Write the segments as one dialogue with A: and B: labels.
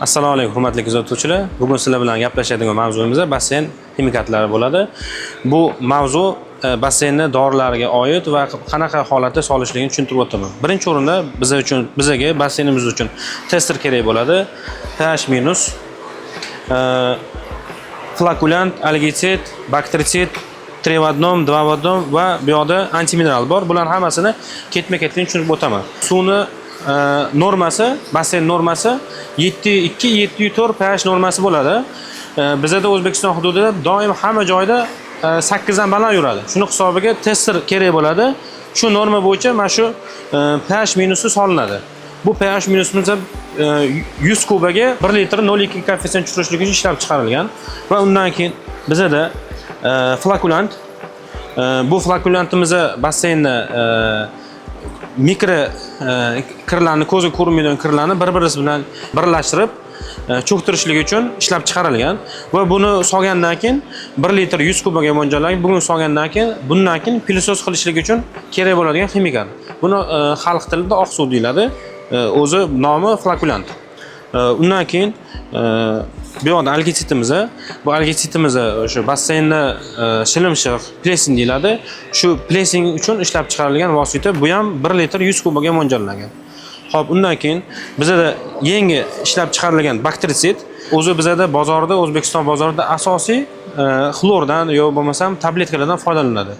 A: Assalomu alaykum, hurmatli kuzatuvchilar. Bugun sizlar bilan gaplashadigan mavzuimiz basseyn ximikatlari bo'ladi. Bu mavzu basseynni dorilarga oid va qanaqa holatda solishligini tushuntirib o'taman. Birinchi o'rinda bizaga basseynimiz uchun tester kerak bo'ladi. pH-, flokulant, algitsid, bakteritsid, 3 v 1, 2 v 1 va bu yoqda antimineral bor. Bularning hammasini ketma-ketlik tushuntirib o'taman. Suvni normasi, basseyn normasi 7.2-7.4 pH normasi bo'ladi. Bizda O'zbekiston hududida doim hamma joyda 8 dan baland yuradi. Shuni hisobiga tester kerak bo'ladi. Shu norma bo'yicha mana shu pH minusi solinadi. Bu pH minusimiz 100 kubaga 1 litr 0.2 koeffitsient tushirishligi uchun ishlab chiqarilgan va undan keyin bizda flokulant, bu flokulantimiz basseynni mikro kirlarni, ko'zga ko'rinmaydigan kirlarni bir-birisi bilan birlashtirib cho'ktirishlik uchun ishlab chiqarilgan va buni solgandan keyin 1 litr 100 kubaga mo'ljallangan. Buni solgandan keyin bundan keyin pilisos qilishlik uchun kerak bo'ladigan ximikal. Buni xalq tilida oq suv deyiladi. O'zi nomi flokulant. Undan keyin bu yoqda algitsidimiz. Bu algitsidimiz o'sha basseynda shilimshiq, plesing deyiladi. Shu plesing uchun ishlab chiqarilgan vosita. Bu ham 1 litr 100 kubaga mo'ljallangan. Xo'p, undan keyin bizda yangi ishlab chiqarilgan bakteritsid. O'zi bizda bozorda, O'zbekiston bozorida asosiy xlordan yo bo'lmasam tabletkalardan foydalanadi.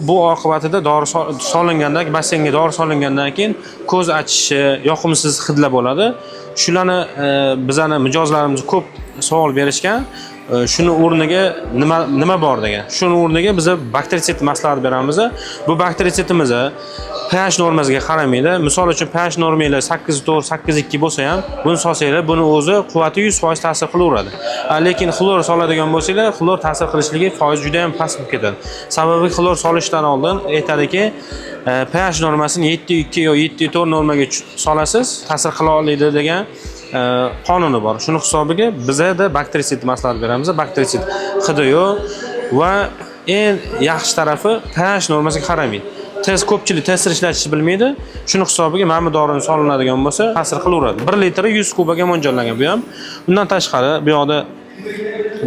A: Bu oqibatida dori solingandan, basseynga dori solingandan keyin ko'z achishi, yoqimsiz hidlar bo'ladi. Shularni bizani mijozlarimiz ko'p savol berishgan. Shuni o'rniga nima bor degan. Shuni o'rniga biz bakteritsid maslahat beramiz. Bu bakteritsidimiz pH normasiga qaramaydi. Misol uchun pH normangiz 8.4, 8.2 bo'lsa ham, buni solsanglar, buni o'zi quvvati 100% ta'sir qilaveradi. Lekin xlor soladigan bo'lsanglar, xlor ta'sir qilishligi foiz juda ham past bo'lib ketadi. Sababi xlor solishdan oldin aytadiki, pH normasini 7.2 yo 7.4 normaga solasiz, ta'sir qila oladi degan qonuni bor. Shuni hisobiga bizda bakteritsid maslahat beramiz. Bakteritsid hidi yo'q va eng yaxshi tarafi pH normasiga qaramaydi. Ko'pchilik tester ishlatishni bilmaydi. Shuni hisobiga mana bu dorini solinadigan bo'lsa, ta'sir qilaveradi. 1 litr 100 kubaga mo'ljallangan bu ham. Undan tashqari bu yoqda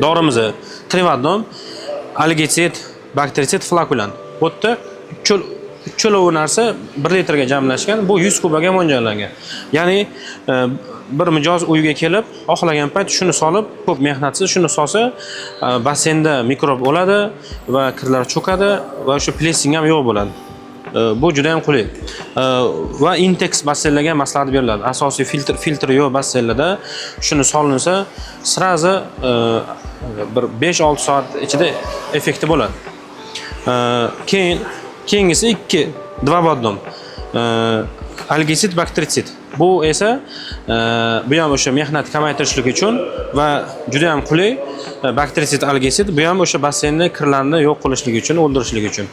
A: dorimiz Trivadnon, algitsid, bakteritsid, flokulant. Bu yerda uchalovi narsa 1 litrga jamlashgan. Bu 100 kubaga mo'ljallangan. Ya'ni bir mijoz uyga kelib, xohlagan payt shuni solib, ko'p mehnatsiz shuni solsa, basseynda mikrob o'ladi va kirlar cho'kadi va shu plesing ham yo'q bo'ladi. Bu juda ham qulay. Va Intex basseynlarga maslahat beriladi. Asosiy filtr yo'q basseynlarda shuni solinsa, srazi bir 5-6 soat ichida effekti bo'ladi. Keyingisi 2 2 algitsid, bakteritsid. Bu esa bu ham o'sha mehnat kamaytirishlik uchun va juda ham qulay. Bakteritsid, algitsid bu ham o'sha basseynni kirlarni yo'q qilishlik uchun, o'ldirishlik uchun,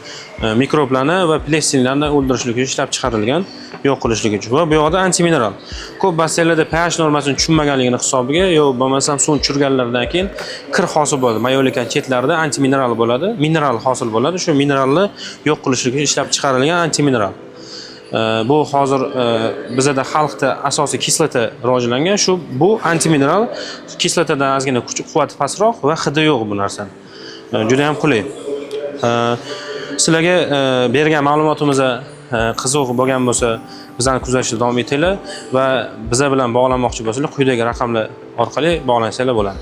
A: mikroblarni va plesinglarni o'ldirishlik uchun ishlab chiqarilgan, yo'q qilishlik uchun. Va bu yoqda antimineral. Ko'p basseynlarda pH normasini tushunmaganligini hisobiga yo bo'lmasam suvni tushirganlardan keyin kir hosil bo'ladi. Mayolikan chetlarida antimineral bo'ladi, mineral hosil bo'ladi. Shu mineralni yo'q qilishlik uchun ishlab chiqarilgan antimineral. Bu hozir bizda xalqda asosiy kislota rivojlangan. Bu antimineral, kislotadan ozgina quvvati pastroq va hidi yo'q bu narsani. Juda ham qulay. Sizlarga bergan ma'lumotimiz qiziq bo'lgan bo'lsa, bizani kuzatishda davom etinglar va bizlar bilan bog'lanmoqchi bo'lsangiz, quyidagi raqamlar orqali bog'lansanglar bo'ladi.